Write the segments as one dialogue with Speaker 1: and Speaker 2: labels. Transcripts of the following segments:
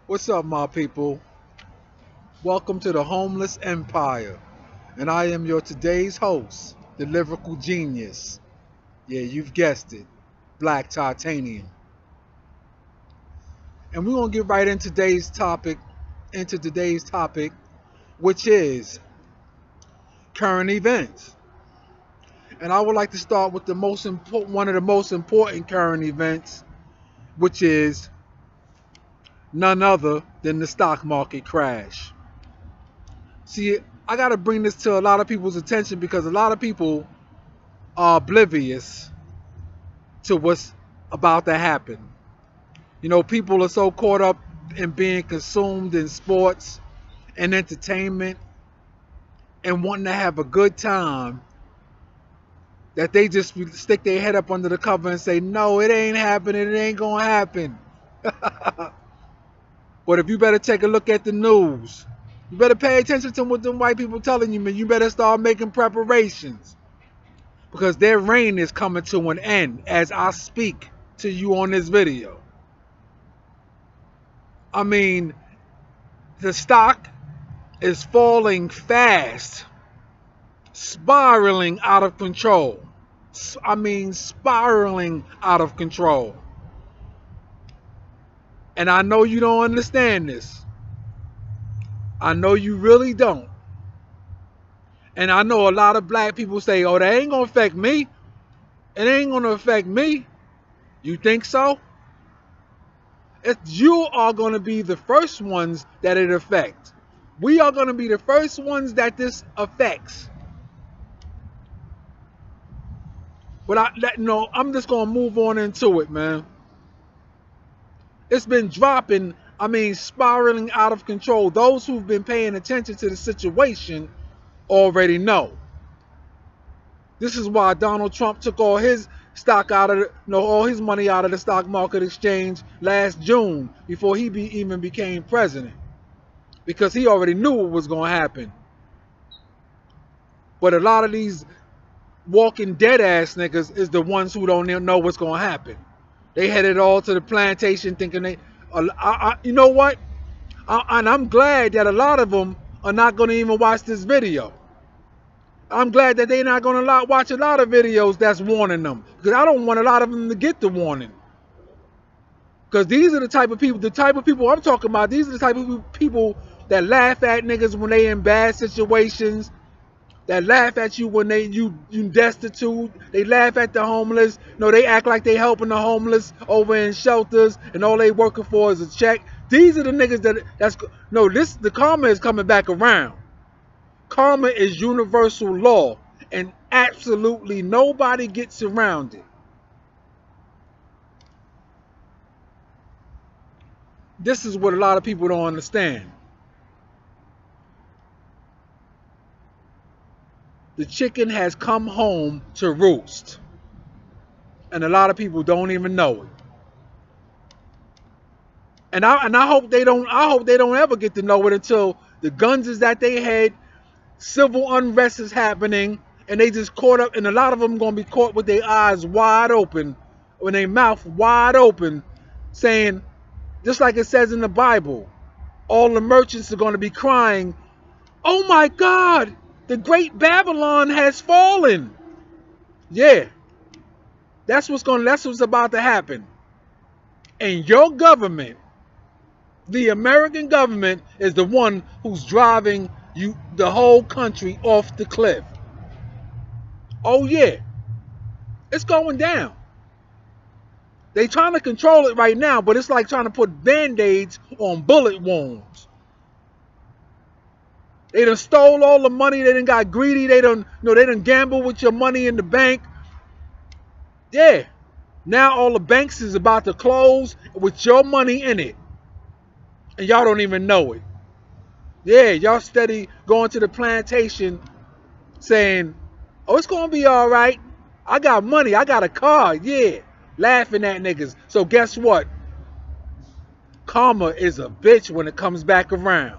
Speaker 1: What's up, my people? Welcome to the Homeless Empire. And I am your today's host, the lyrical genius. Yeah, you've guessed it, Black Titanium. And we're gonna get right into today's topic, which is current events. And I would like to start with one of the most important current events, which is none other than the stock market crash. See, I got to bring this to a lot of people's attention because a lot of people are oblivious to what's about to happen. You know, people are so caught up in being consumed in sports and entertainment and wanting to have a good time that they just stick their head up under the cover and say, no, it ain't happening, it ain't gonna happen. But if you better take a look at the news, you better pay attention to what them white people telling you, man. You better start making preparations because their reign is coming to an end as I speak to you on this video. I mean, the stock is falling fast, spiraling out of control. Spiraling out of control. And I know you don't understand this. I know you really don't. And I know a lot of black people say, oh, that ain't going to affect me. It ain't going to affect me. You think so? You are going to be the first ones that it affects. We are going to be the first ones that this affects. But I'm just going to move on into it, man. It's been dropping, spiraling out of control. Those who've been paying attention to the situation already know. This is why Donald Trump took all his all his money out of the stock market exchange last June before he even became president, because he already knew what was going to happen. But a lot of these walking dead ass niggas is the ones who don't know what's going to happen. They headed all to the plantation thinking you know what? And I'm glad that a lot of them are not going to even watch this video. I'm glad that they're not going to watch a lot of videos that's warning them, because I don't want a lot of them to get the warning. Because these are the type of people I'm talking about. These are the type of people that laugh at niggas when they in bad situations, that laugh at you when you destitute. They laugh at the homeless. No, they act like they helping the homeless over in shelters and all they working for is a check. These are the niggas the karma is coming back around. Karma is universal law, and absolutely nobody gets around it. This is what a lot of people don't understand. The chicken has come home to roost, and a lot of people don't even know it. And I hope they don't. I hope they don't ever get to know it until the guns is at their head, civil unrest is happening, and they just caught up. And a lot of them gonna be caught with their eyes wide open, with their mouth wide open, saying, just like it says in the Bible, all the merchants are gonna be crying, "Oh my God! The great Babylon has fallen." Yeah, that's what's about to happen. And your government, the American government, is the one who's driving the whole country off the cliff. Oh yeah, it's going down. They trying to control it right now, but it's like trying to put band-aids on bullet wounds. They done stole all the money. They done got greedy. They done gamble with your money in the bank. Yeah. Now all the banks is about to close with your money in it. And y'all don't even know it. Yeah, y'all steady going to the plantation saying, oh, it's going to be all right. I got money. I got a car. Yeah. Laughing at niggas. So guess what? Karma is a bitch when it comes back around.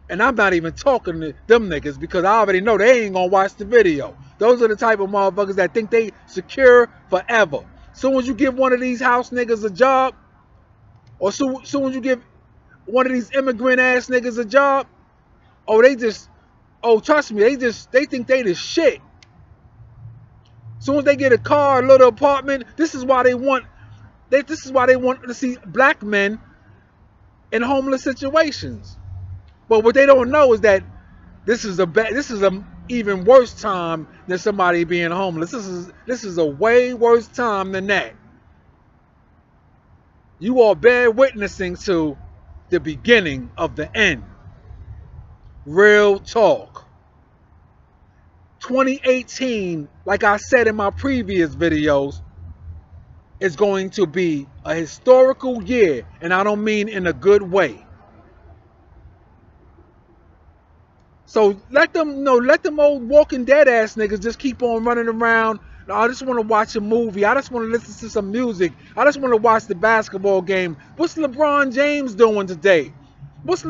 Speaker 1: And I'm not even talking to them niggas because I already know they ain't gonna watch the video. Those are the type of motherfuckers that think they secure forever. Soon as you give one of these house niggas a job, Or soon as you give one of these immigrant ass niggas a job, oh they just, oh trust me, they think they the shit. Soon as they get a car, a little apartment, this is why they want to see black men in homeless situations. But what they don't know is that this is a even worse time than somebody being homeless. This is a way worse time than that. You are bear witnessing to the beginning of the end. Real talk. 2018, like I said in my previous videos, is going to be a historical year, and I don't mean in a good way. So let them old Walking Dead ass niggas just keep on running around. I just want to watch a movie. I just want to listen to some music. I just want to watch the basketball game. What's LeBron James doing today? What's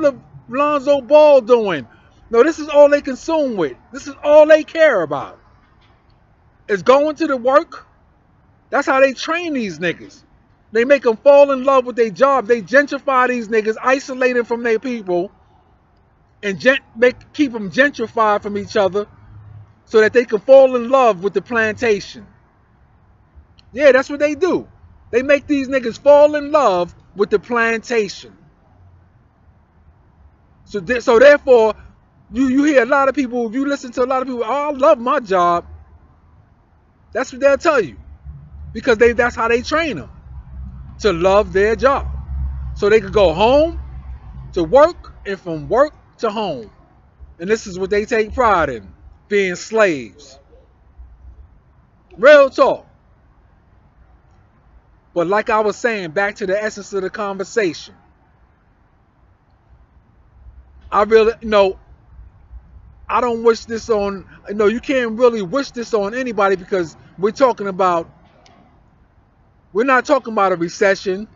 Speaker 1: Lonzo Ball doing? No, this is all they consume with. This is all they care about. Is going to the work. That's how they train these niggas. They make them fall in love with their job. They gentrify these niggas, isolate them from their people, and keep them gentrified from each other so that they can fall in love with the plantation. Yeah, that's what they do. They make these niggas fall in love with the plantation. So therefore, you hear a lot of people, if you listen to a lot of people, oh, I love my job. That's what they'll tell you. Because that's how they train them. To love their job. So they could go home to work and from work to home. And this is what they take pride in. Being slaves. Real talk. But like I was saying, back to the essence of the conversation. I really, I don't wish this on, you can't really wish this on anybody because we're not talking about a recession.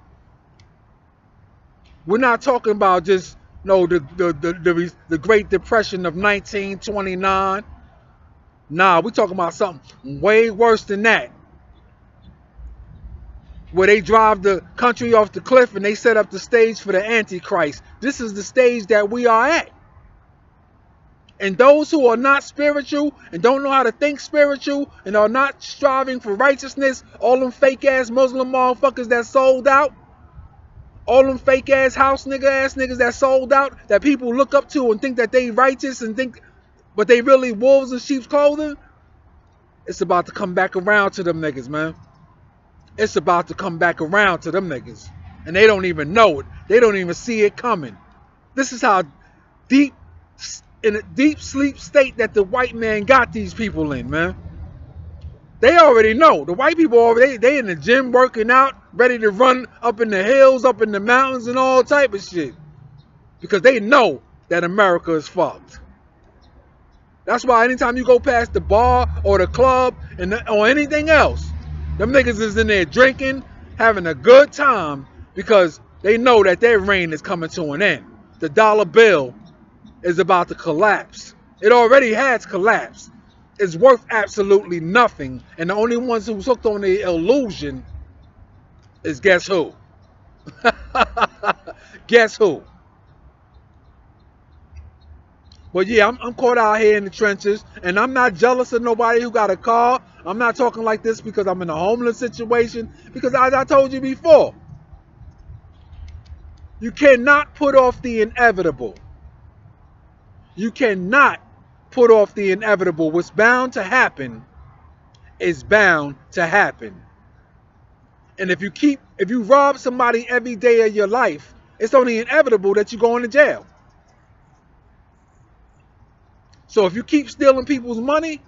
Speaker 1: We're not talking about just, the Great Depression of 1929. Nah, we're talking about something way worse than that. Where they drive the country off the cliff and they set up the stage for the Antichrist. This is the stage that we are at. And those who are not spiritual and don't know how to think spiritual and are not striving for righteousness, all them fake ass Muslim motherfuckers that sold out, all them fake ass house niggas that sold out, that people look up to and think that they righteous and think, but they really wolves in sheep's clothing, it's about to come back around to them niggas, man. It's about to come back around to them niggas. And they don't even know it. They don't even see it coming. This is how deep, in a deep sleep state that the white man got these people in, man. They already know. The white people already, they in the gym working out, ready to run up in the hills, up in the mountains and all type of shit. Because they know that America is fucked. That's why anytime you go past the bar or the club or anything else, them niggas is in there drinking, having a good time because they know that their reign is coming to an end. The dollar bill is about to collapse. It already has collapsed. It's worth absolutely nothing. And the only ones who's hooked on the illusion is guess who? Guess who? But yeah, I'm caught out here in the trenches, and I'm not jealous of nobody who got a car. I'm not talking like this because I'm in a homeless situation, because as I told you before, you cannot put off the inevitable. You cannot put off the inevitable. What's bound to happen is bound to happen. And if you rob somebody every day of your life, it's only inevitable that you go into jail. So if you keep stealing people's money,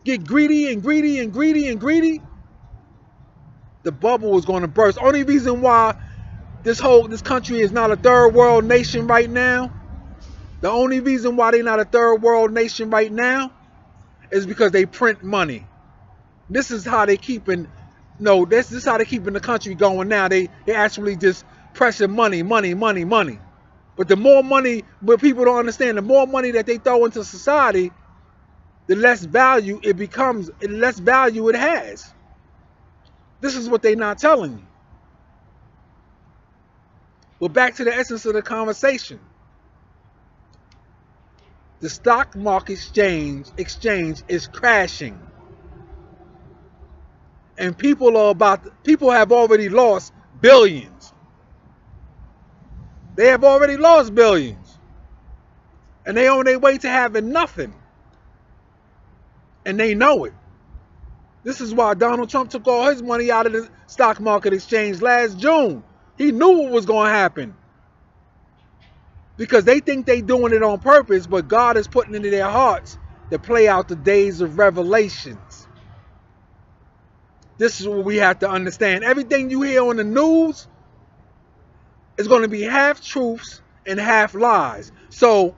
Speaker 1: get greedy and greedy and greedy and greedy, the bubble is going to burst. Only reason why this country is not a third world nation right now, the only reason why they're not a third world nation right now is because they print money. This is how they keeping, this is how they keeping the country going now. They actually just pressing money. But the more money, but people don't understand, the more money that they throw into society, the less value it becomes, the less value it has. This is what they're not telling you. But back to the essence of the conversation. The stock market exchange is crashing. And people have already lost billions. They have already lost billions. And they on their way to having nothing. And they know it. This is why Donald Trump took all his money out of the stock market exchange last June. He knew what was going to happen. Because they think they're doing it on purpose, but God is putting it into their hearts to play out the days of revelations. This is what we have to understand. Everything you hear on the news is going to be half truths and half lies. So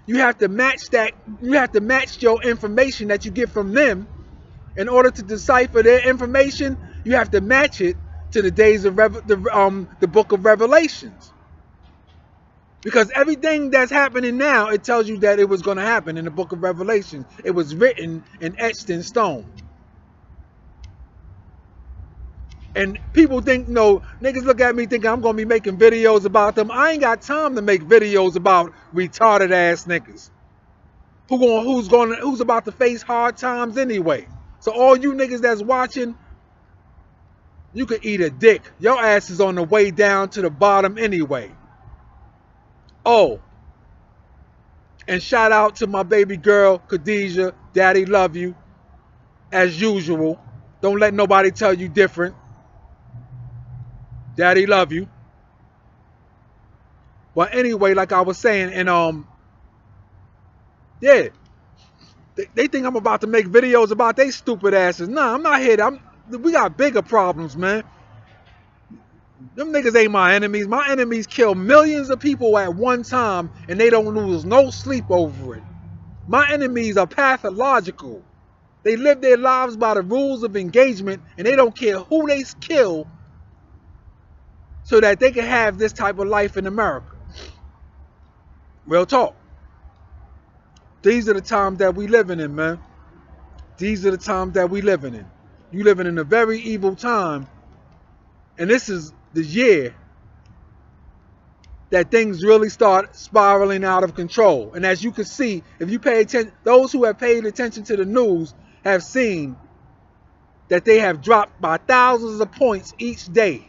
Speaker 1: you have to match that. You have to match your information that you get from them. In order to decipher their information, you have to match it to the days of the book of Revelations. Because everything that's happening now, it tells you that it was going to happen in the book of Revelation. It was written and etched in stone. And people think, no, niggas look at me thinking I'm going to be making videos about them. I ain't got time to make videos about retarded ass niggas. Who's about to face hard times anyway. So all you niggas that's watching, you could eat a dick. Your ass is on the way down to the bottom anyway. Oh, and shout out to my baby girl, Khadijah. Daddy love you. As usual. Don't let nobody tell you different. Daddy love you. But anyway, like I was saying, and yeah. They think I'm about to make videos about they stupid asses. Nah, I'm not here. We got bigger problems, man. Them niggas ain't my enemies. My enemies kill millions of people at one time, and they don't lose no sleep over it. My enemies are pathological. They live their lives by the rules of engagement, and they don't care who they kill so that they can have this type of life in America. Real talk. These are the times that we living in, man. These are the times that we living in. You living in a very evil time. And this is the year that things really start spiraling out of control. And as you can see, if you pay attention, those who have paid attention to the news have seen that they have dropped by thousands of points each day.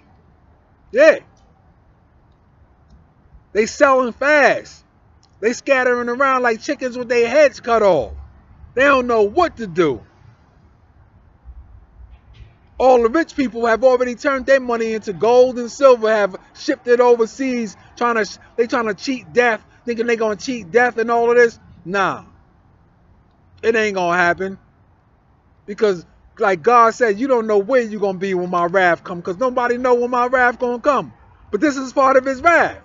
Speaker 1: Yeah. They selling fast. They scattering around like chickens with their heads cut off. They don't know what to do. All the rich people have already turned their money into gold and silver, have shipped it overseas, they trying to cheat death, thinking they gonna cheat death and all of this. Nah. It ain't gonna happen. Because like God said, you don't know where you're gonna be when my wrath come, because nobody know when my wrath gonna come. But this is part of his wrath.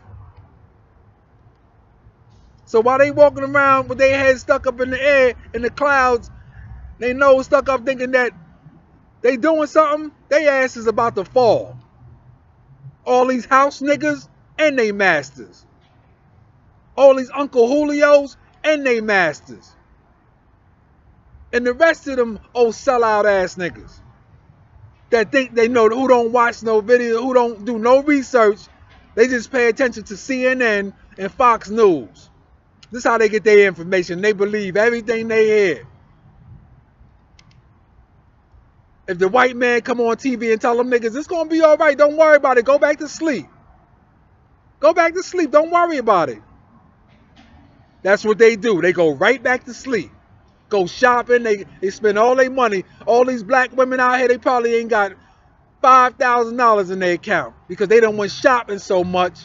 Speaker 1: So while they walking around with their heads stuck up in the air, in the clouds, they nose stuck up thinking that they doing something, they ass is about to fall. All these house niggas and they masters. All these Uncle Julios and they masters. And the rest of them old sellout ass niggas that think they know, who don't watch no video, who don't do no research, they just pay attention to CNN and Fox News. This is how they get their information. They believe everything they hear. If the white man come on TV and tell them niggas, it's going to be all right, don't worry about it, go back to sleep. Go back to sleep, don't worry about it. That's what they do. They go right back to sleep. Go shopping, they spend all their money. All these black women out here, they probably ain't got $5,000 in their account because they done went shopping so much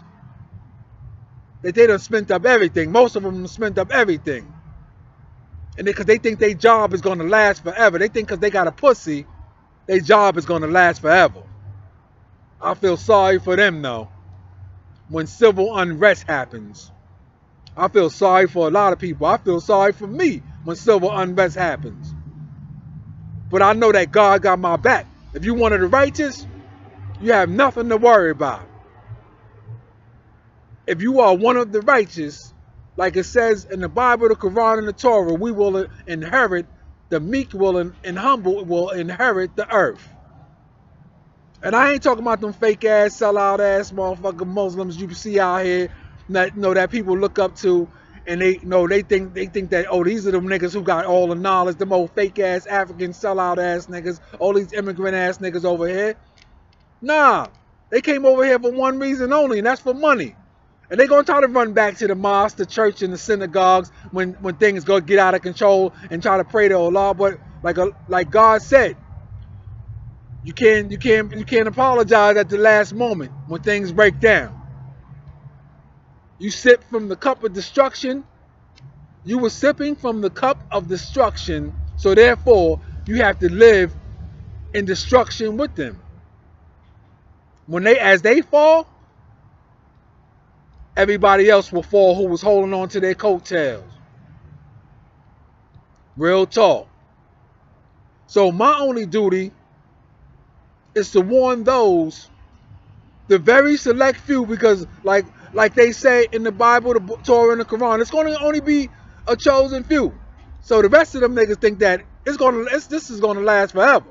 Speaker 1: that they done spent up everything. Most of them done spent up everything. And because they think their job is going to last forever. They think because they got a pussy, their job is going to last forever. I feel sorry for them though. When civil unrest happens. I feel sorry for a lot of people. I feel sorry for me when civil unrest happens. But I know that God got my back. If you're one of the righteous, you have nothing to worry about. If you are one of the righteous, like it says in the Bible, the Quran, and the Torah, we will inherit, the meek will and humble will inherit the earth. And I ain't talking about them fake ass, sellout ass motherfucking Muslims you see out here that that people look up to, and they think that, oh, these are them niggas who got all the knowledge, them old fake ass African sellout ass niggas, all these immigrant ass niggas over here. Nah, they came over here for one reason only, and that's for money. And they gonna try to run back to the mosque, the church, and the synagogues when things go get out of control and try to pray to Allah. But like God said, you can't apologize at the last moment when things break down. You sip from the cup of destruction. You were sipping from the cup of destruction, so therefore you have to live in destruction with them. As they fall, everybody else will fall who was holding on to their coattails. Real talk. So my only duty is to warn those, the very select few, because like they say in the Bible, the Torah, and the Quran, it's going to only be a chosen few. So the rest of them niggas think that this is going to last forever.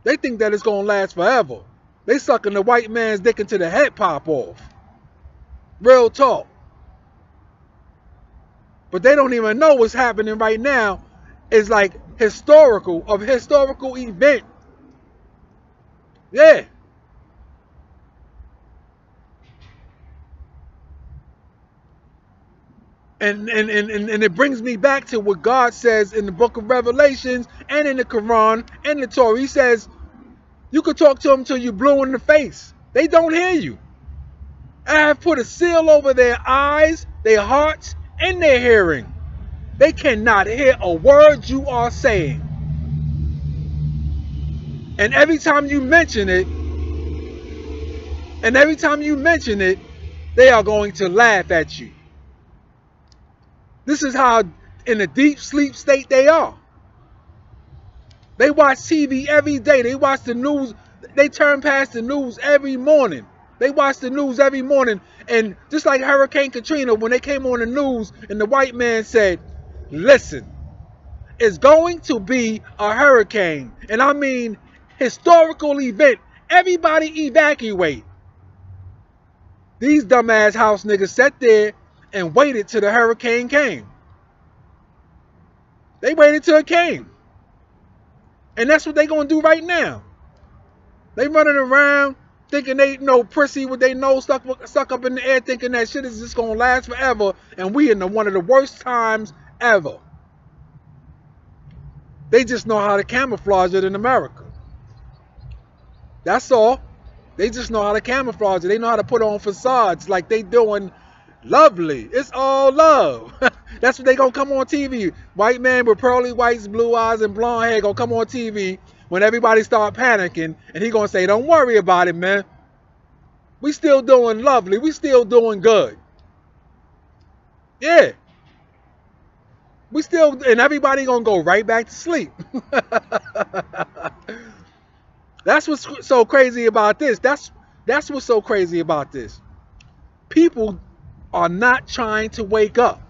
Speaker 1: They think that it's going to last forever. They sucking the white man's dick until the head pop off. Real talk. But they don't even know what's happening right now is like historical event. Yeah. And it brings me back to what God says in the book of Revelations and in the Quran and the Torah. He says, you could talk to them till you're blue in the face. They don't hear you. I have put a seal over their eyes, their hearts, and their hearing. They cannot hear a word you are saying. And every time you mention it, they are going to laugh at you. This is how in a deep sleep state they are. They watch TV every day. They watch the news. They turn past the news every morning. They watch the news every morning. And just like Hurricane Katrina, when they came on the news and the white man said, listen, it's going to be a hurricane. And I mean historical event. Everybody evacuate. These dumbass house niggas sat there and waited till the hurricane came. They waited till it came. And that's what they gonna do right now. They running around thinking they prissy with their nose stuck up in the air, thinking that shit is just gonna last forever, and we in one of the worst times ever. They just know how to camouflage it in America. That's all. They just know how to camouflage it. They know how to put on facades like they doing lovely. It's all love. That's what they gonna come on TV. White man with pearly whites, blue eyes, and blonde hair gonna come on TV when everybody start panicking, and he gonna say, don't worry about it, man. We still doing lovely. We still doing good. Yeah. We still, and everybody gonna go right back to sleep. That's what's so crazy about this. That's what's so crazy about this. People are not trying to wake up,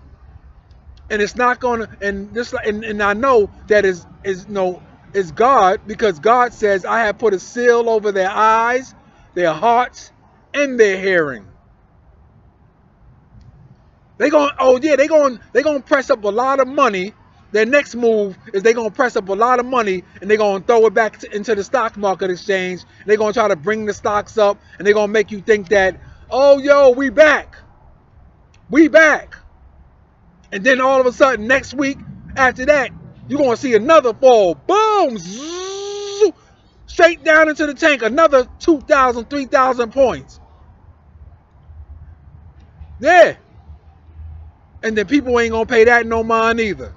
Speaker 1: and it's not gonna. And this, and I know that is God, because God says, I have put a seal over their eyes, their hearts, and their hearing. They gonna press up a lot of money. Their next move is they're gonna press up a lot of money, and they're gonna throw it back into the stock market exchange. They're gonna try to bring the stocks up, and they're gonna make you think that, oh yo, we back. We back. And then all of a sudden next week after that, you're gonna see another fall. Boom! Zzz, straight down into the tank. Another 2,000, 3,000 points. Yeah. And then people ain't gonna pay that no mind either,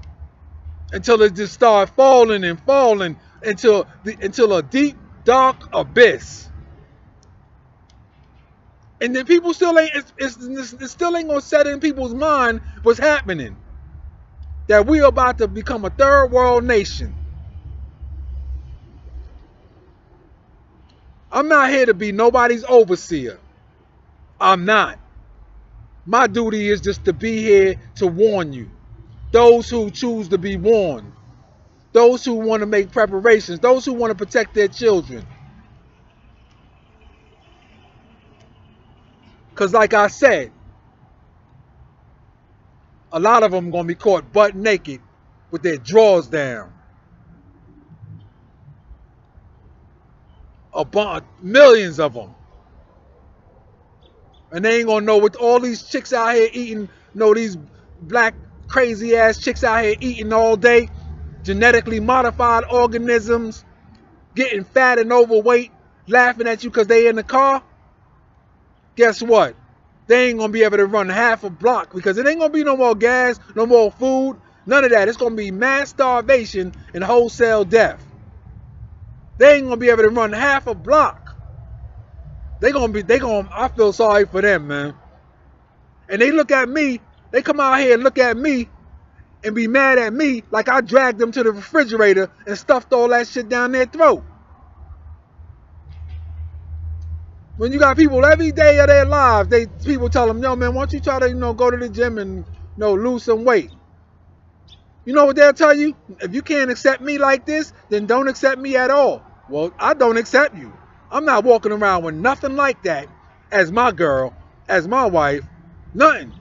Speaker 1: until it just start falling and falling until a deep, dark abyss. And then people still ain't, it still ain't gonna set in people's mind what's happening. That we are about to become a third world nation. I'm not here to be nobody's overseer. I'm not. My duty is just to be here to warn you. Those who choose to be warned. Those who want to make preparations. Those who want to protect their children. Because like I said, a lot of them going to be caught butt naked with their drawers down. Millions of them. And they ain't going to know what all these chicks out here eating, these black crazy ass chicks out here eating all day, genetically modified organisms, getting fat and overweight, laughing at you because they in the car. Guess what? They ain't going to be able to run half a block because it ain't going to be no more gas, no more food, none of that. It's going to be mass starvation and wholesale death. They ain't going to be able to run half a block. I feel sorry for them, man. And they look at me, they come out here and look at me and be mad at me like I dragged them to the refrigerator and stuffed all that shit down their throat. When you got people every day of their lives, people tell them, yo man, why don't you try to go to the gym and lose some weight? You know what they'll tell you? If you can't accept me like this, then don't accept me at all. Well, I don't accept you. I'm not walking around with nothing like that as my girl, as my wife, nothing.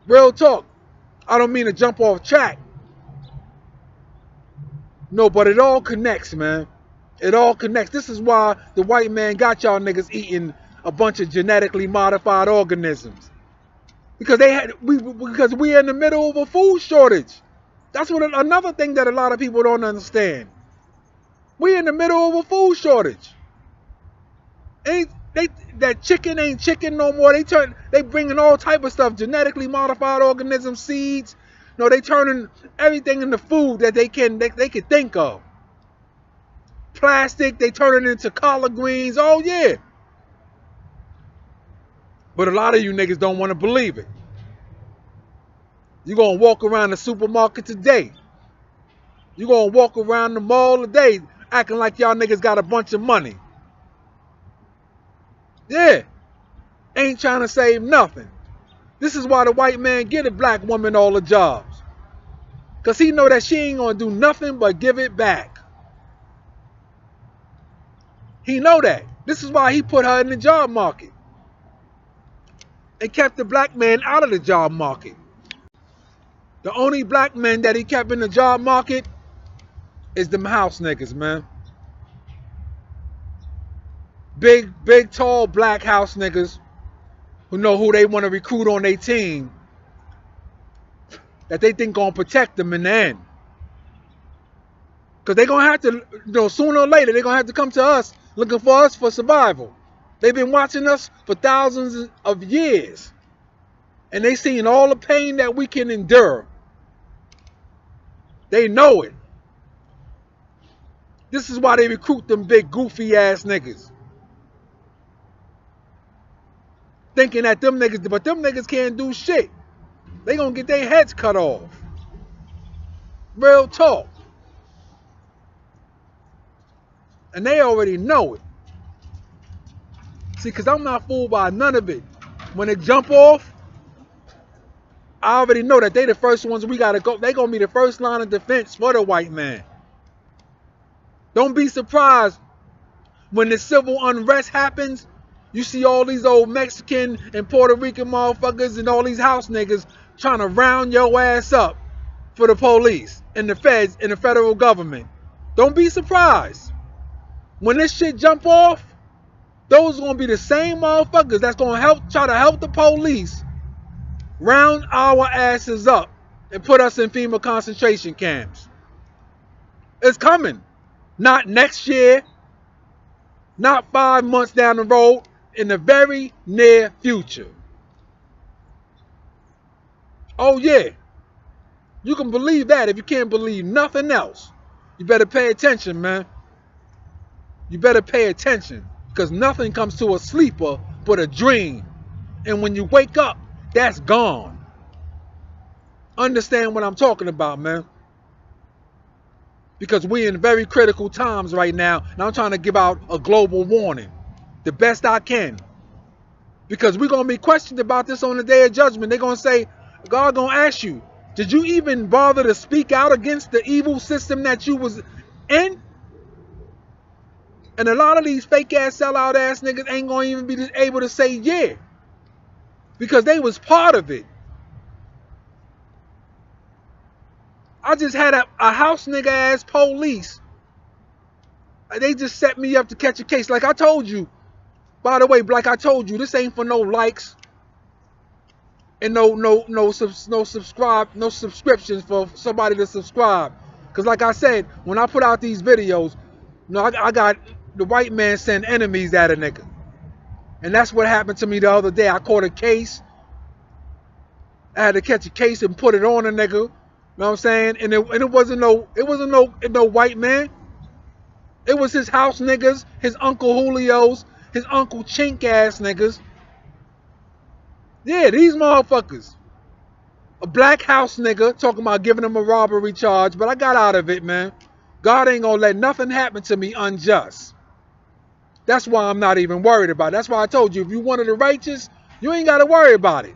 Speaker 1: Real talk. I don't mean to jump off track. No, but it all connects, man. It all connects. This is why the white man got y'all niggas eating a bunch of genetically modified organisms. Because we're in the middle of a food shortage. That's another thing that a lot of people don't understand. We're in the middle of a food shortage. That chicken ain't chicken no more. They bringing all type of stuff, genetically modified organisms, seeds. They turning everything into food that they can think of. Plastic, they turn it into collard greens. Oh yeah. But a lot of you niggas don't want to believe it. You're going to walk around the supermarket today. You're going to walk around the mall today acting like y'all niggas got a bunch of money. Yeah. Ain't trying to save nothing. This is why the white man get a black woman all the jobs. Because he know that she ain't going to do nothing but give it back. He know that. This is why he put her in the job market. And kept the black man out of the job market. The only black men that he kept in the job market is them house niggas, man. Big, tall black house niggas who know who they want to recruit on their team that they think gonna protect them in the end. Because they're gonna have to, sooner or later, they're gonna have to come to us looking for us for survival. They've been watching us for thousands of years. And they seen all the pain that we can endure. They know it. This is why they recruit them big goofy ass niggas. Thinking that them niggas can't do shit. They gonna get their heads cut off. Real talk. And they already know it. See, because I'm not fooled by none of it. When they jump off, I already know that they the first ones we gotta go. They gonna be the first line of defense for the white man. Don't be surprised when the civil unrest happens. You see all these old Mexican and Puerto Rican motherfuckers and all these house niggas trying to round your ass up for the police and the feds and the federal government. Don't be surprised. When this shit jump off, those are gonna be the same motherfuckers that's gonna try to help the police round our asses up and put us in FEMA concentration camps. It's coming. Not next year, not 5 months down the road, in the very near future. Oh yeah. You can believe that. If you can't believe nothing else, you better pay attention, man. You better pay attention, because nothing comes to a sleeper but a dream. And when you wake up, that's gone. Understand what I'm talking about, man. Because we're in very critical times right now, and I'm trying to give out a global warning the best I can. Because we're going to be questioned about this on the day of judgment. They're going to say, God going to ask you, did you even bother to speak out against the evil system that you was in? And a lot of these fake ass sellout ass niggas ain't gonna even be able to say yeah, because they was part of it. I just had a house nigga ass police. They just set me up to catch a case. Like I told you, by the way, like I told you, this ain't for no likes and no subscriptions for somebody to subscribe. Cause like I said, when I put out these videos, I got the white man send enemies at a nigga. And that's what happened to me the other day. I caught a case. I had to catch a case and put it on a nigga. You know what I'm saying? And it wasn't no white man. It was his house niggas, his Uncle Julio's, his Uncle Chink ass niggas. Yeah, these motherfuckers. A black house nigga talking about giving him a robbery charge, but I got out of it, man. God ain't gonna let nothing happen to me unjust. That's why I'm not even worried about it. That's why I told you, if you one of the righteous, you ain't gotta worry about it.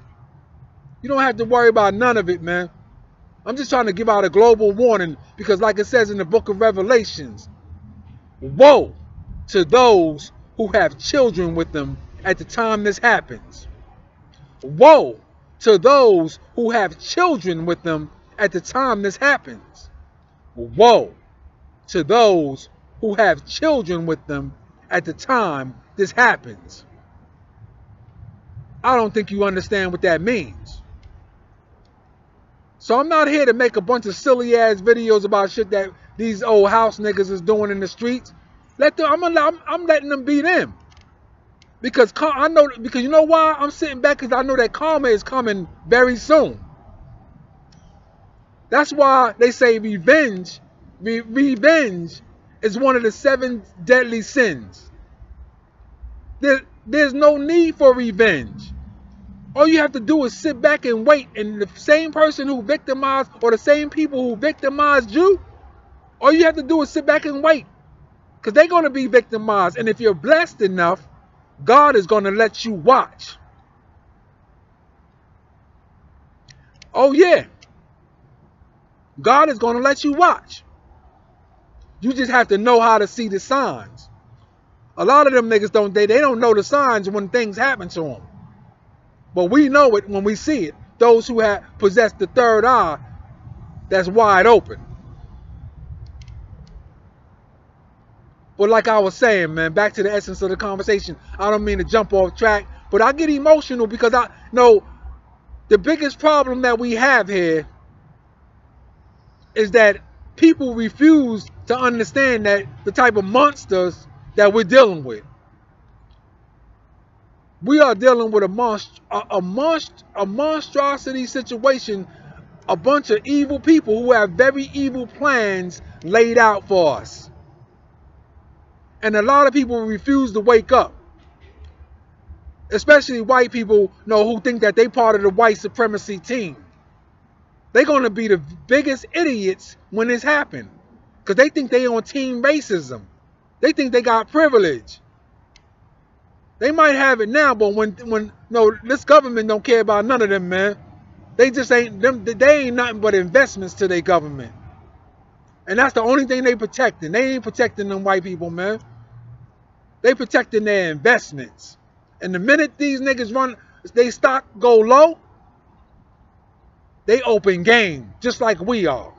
Speaker 1: You don't have to worry about none of it, man. I'm just trying to give out a global warning, because like it says in the book of Revelations, woe to those who have children with them at the time this happens. Woe to those who have children with them at the time this happens. Woe to those who have children with them at the time this happens. I don't think you understand what that means. So I'm not here to make a bunch of silly ass videos about shit that these old house niggas is doing in the streets. I'm letting them be them. Because you know why I'm sitting back? Because I know that karma is coming very soon. That's why they say revenge is one of the 7 deadly sins. There's no need for revenge. All you have to do is sit back and wait, and the same person who victimized, or the same people who victimized you, all you have to do is sit back and wait, because they're going to be victimized. And if you're blessed enough, God is going to let you watch. Oh yeah, God is going to let you watch. You just have to know how to see the signs. A lot of them niggas they don't know the signs when things happen to them. But we know it when we see it. Those who have possessed the third eye, that's wide open. But like I was saying, man, back to the essence of the conversation. I don't mean to jump off track, but I get emotional because I know the biggest problem that we have here is that people refuse to understand that the type of monsters that we're dealing with. We are dealing with a monstrosity situation, a bunch of evil people who have very evil plans laid out for us. And a lot of people refuse to wake up. Especially white people who think that they part of the white supremacy team. They're going to be the biggest idiots when this happens. Because they think they on team racism. They think they got privilege. They might have it now, but when this government don't care about none of them, man. They just ain't them. They ain't nothing but investments to their government, and that's the only thing they protecting. They ain't protecting them white people, man. They protecting their investments. And the minute these niggas they stock go low, they open game just like we are.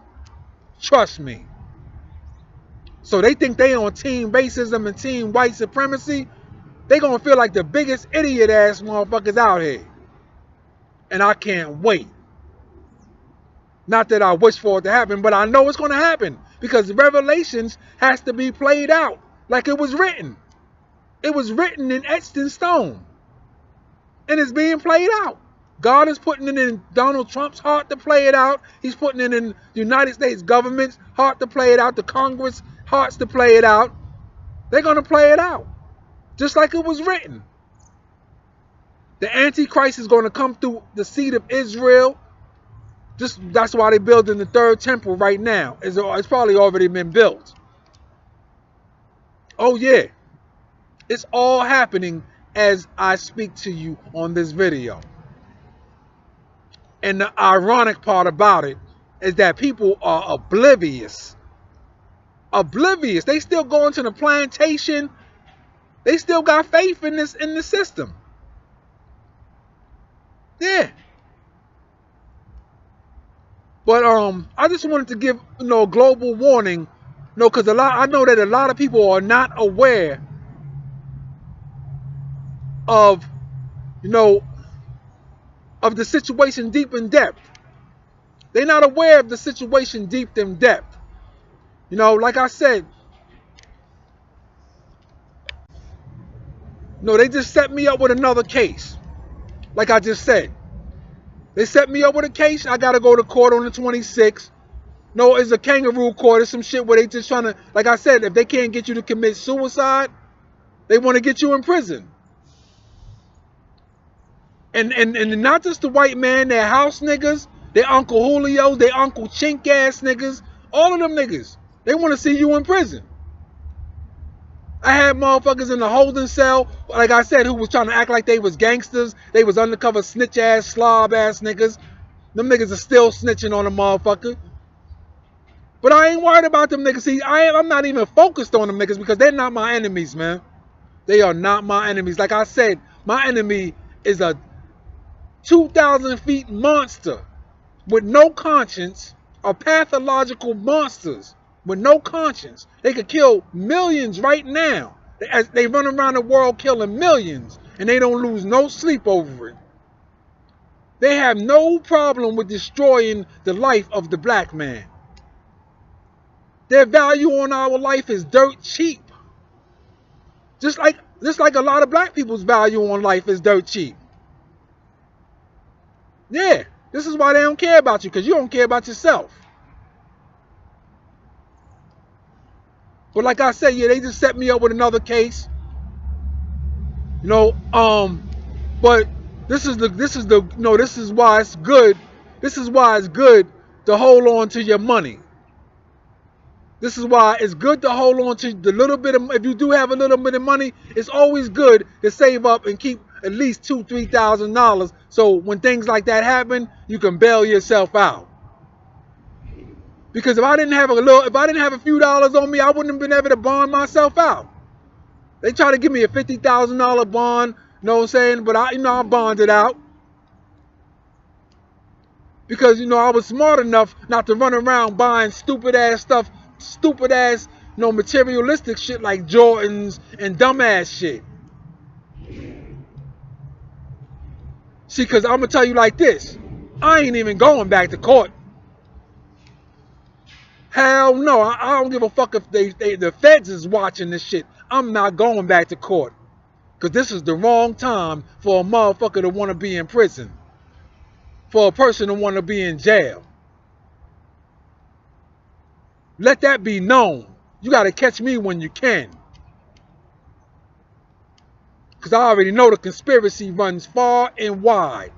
Speaker 1: Trust me. So they think they on team racism and team white supremacy. They gonna feel like the biggest idiot ass motherfuckers out here. And I can't wait. Not that I wish for it to happen, but I know it's gonna happen. Because Revelations has to be played out like it was written. It was written and etched in stone. And it's being played out. God is putting it in Donald Trump's heart to play it out. He's putting it in the United States government's heart to play it out. The Congress hearts to play it out. They're gonna play it out. Just like it was written. The Antichrist is going to come through the seed of Israel. That's why they're building the third temple right now. It's probably already been built. Oh yeah. It's all happening as I speak to you on this video. And the ironic part about it is that people are oblivious oblivious. They still going to the plantation. They still got faith in the system. Yeah. But I just wanted to give a global warning, because I know that a lot of people are not aware of of the situation deep in depth. They're not aware of the situation deep in depth. Like I said, they just set me up with another case. Like I just said, they set me up with a case. I gotta go to court on the 26th. No, it's a kangaroo court. It's some shit where they just trying to, like I said, if they can't get you to commit suicide, they want to get you in prison. And not just the white man, their house niggas, their Uncle Julios, their Uncle Chink ass niggas, all of them niggas, they want to see you in prison. I had motherfuckers in the holding cell, like I said, who was trying to act like they was gangsters. They was undercover snitch ass, slob ass niggas. Them niggas are still snitching on a motherfucker. But I ain't worried about them niggas. See, I'm not even focused on them niggas because they're not my enemies, man. They are not my enemies. Like I said, my enemy is a 2,000 feet monster with no conscience, are pathological monsters with no conscience. They could kill millions right now. As they run around the world killing millions, and they don't lose no sleep over it. They have no problem with destroying the life of the black man. Their value on our life is dirt cheap. Just like a lot of black people's value on life is dirt cheap. Yeah, this is why they don't care about you, because you don't care about yourself. But like I said, yeah, they just set me up with another case. But this is why it's good. This is why it's good to hold on to your money. This is why it's good to hold on to the little bit of, if you do have a little bit of money, it's always good to save up and keep at least $2,000-$3,000. So when things like that happen, you can bail yourself out. Because if I didn't have a few dollars on me, I wouldn't have been able to bond myself out. They try to give me a $50,000 bond, you know what I'm saying? But I bonded out. Because, I was smart enough not to run around buying stupid ass, materialistic shit like Jordans and dumbass shit. See, because I'm going to tell you like this. I ain't even going back to court. Hell no. I don't give a fuck if the feds is watching this shit. I'm not going back to court. Because this is the wrong time for a motherfucker to want to be in prison. For a person to want to be in jail. Let that be known. You got to catch me when you can. Because I already know the conspiracy runs far and wide.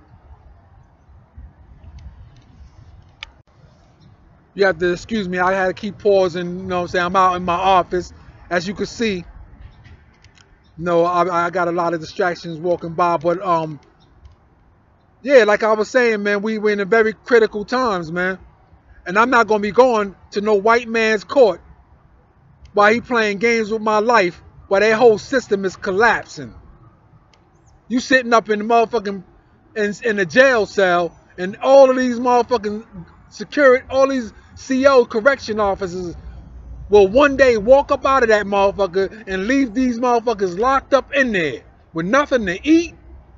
Speaker 1: You have to excuse me. I had to keep pausing. You know what I'm saying? I'm out in my office. As you can see, I got a lot of distractions walking by. But, yeah, like I was saying, man, we're in a very critical times, man. And I'm not going to be going to no white man's court while he playing games with my life while their whole system is collapsing. You sitting up in the motherfucking in a jail cell, and all of these motherfucking security, all these CO correction officers will one day walk up out of that motherfucker and leave these motherfuckers locked up in there with nothing to eat,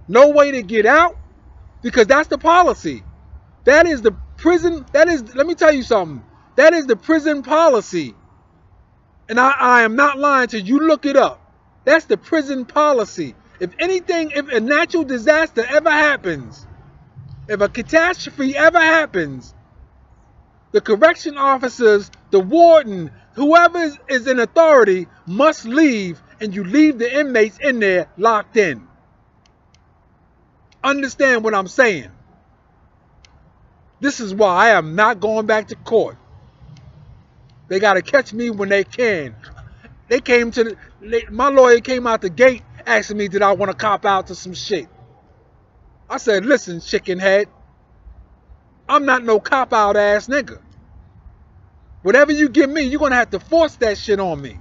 Speaker 1: no way to get out, because that's the policy. That is the prison. Let me tell you something. That is the prison policy. And I am not lying to you. Look it up. That's the prison policy. If a natural disaster ever happens, if a catastrophe ever happens, the correction officers, the warden, whoever is in authority must leave, and you leave the inmates in there locked in. Understand what I'm saying? This is why I am not going back to court. They got to catch me when they can. My lawyer came out the gate asking me, did I want to cop out to some shit? I said, listen, chicken head, I'm not no cop out ass nigga. Whatever you give me, you're going to have to force that shit on me.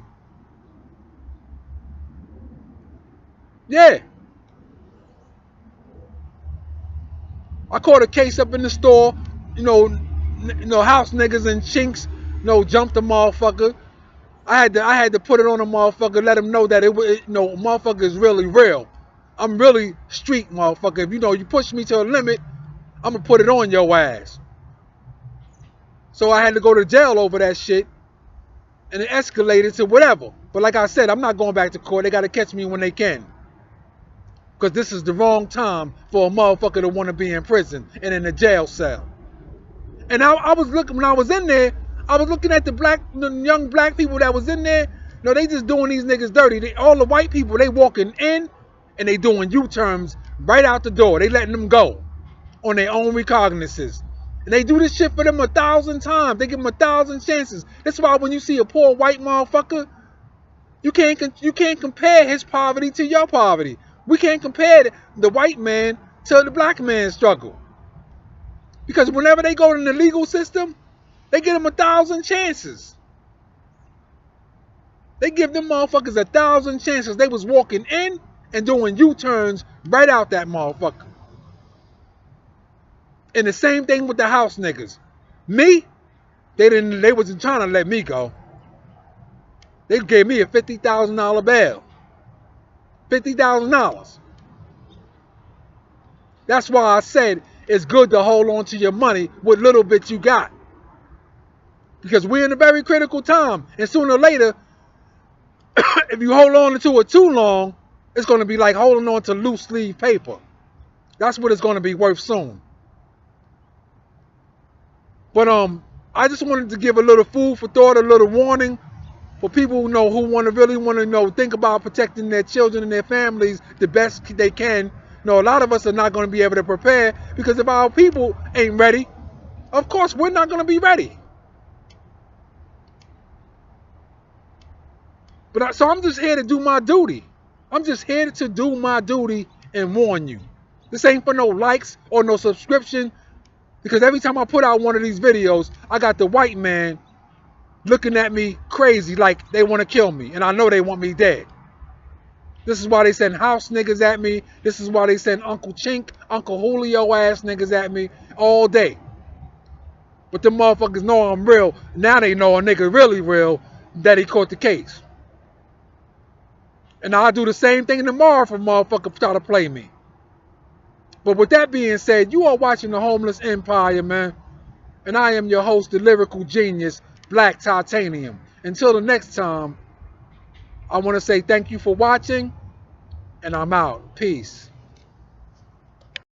Speaker 1: Yeah. I caught a case up in the store, house niggas and chinks, jumped the motherfucker. I had to put it on a motherfucker, let him know that motherfucker is really real. I'm really street, motherfucker. If you push me to a limit, I'm gonna put it on your ass. So I had to go to jail over that shit, and it escalated to whatever. But like I said, I'm not going back to court. They gotta catch me when they can. Because this is the wrong time for a motherfucker to want to be in prison and in a jail cell. And I was looking, when I was in there, I was looking at the young black people that was in there. They just doing these niggas dirty. All the white people, they walking in and they doing U-turns right out the door. They letting them go on their own recognizances. And they do this shit for them 1,000 times. They give them 1,000 chances. That's why when you see a poor white motherfucker, you can't compare his poverty to your poverty. We can't compare the white man to the black man's struggle. Because whenever they go in the legal system, they give them 1,000 chances. They give them motherfuckers 1,000 chances. They was walking in and doing U-turns right out that motherfucker. And the same thing with the house niggas. Me, they wasn't trying to let me go. They gave me a $50,000 bail. $50,000. That's why I said it's good to hold on to your money with little bit you got. Because we're in a very critical time. And sooner or later, if you hold on to it too long, it's going to be like holding on to loose leaf paper. That's what it's going to be worth soon. But I just wanted to give a little food for thought, a little warning for people who really want to think about protecting their children and their families the best they can. A lot of us are not going to be able to prepare because if our people ain't ready, of course we're not going to be ready. But so I'm just here to do my duty. I'm just here to do my duty and warn you. This ain't for no likes or no subscription, because every time I put out one of these videos, I got the white man looking at me crazy like they want to kill me, and I know they want me dead. This is why they send house niggas at me. This is why they send Uncle Chink, Uncle Julio ass niggas at me all day. But the motherfuckers know I'm real. Now they know a nigga really real, that he caught the case. And I'll do the same thing tomorrow if a motherfucker try to play me. But with that being said, you are watching The Homeless Empire, man. And I am your host, the lyrical genius, Black Titanium. Until the next time, I want to say thank you for watching, and I'm out. Peace.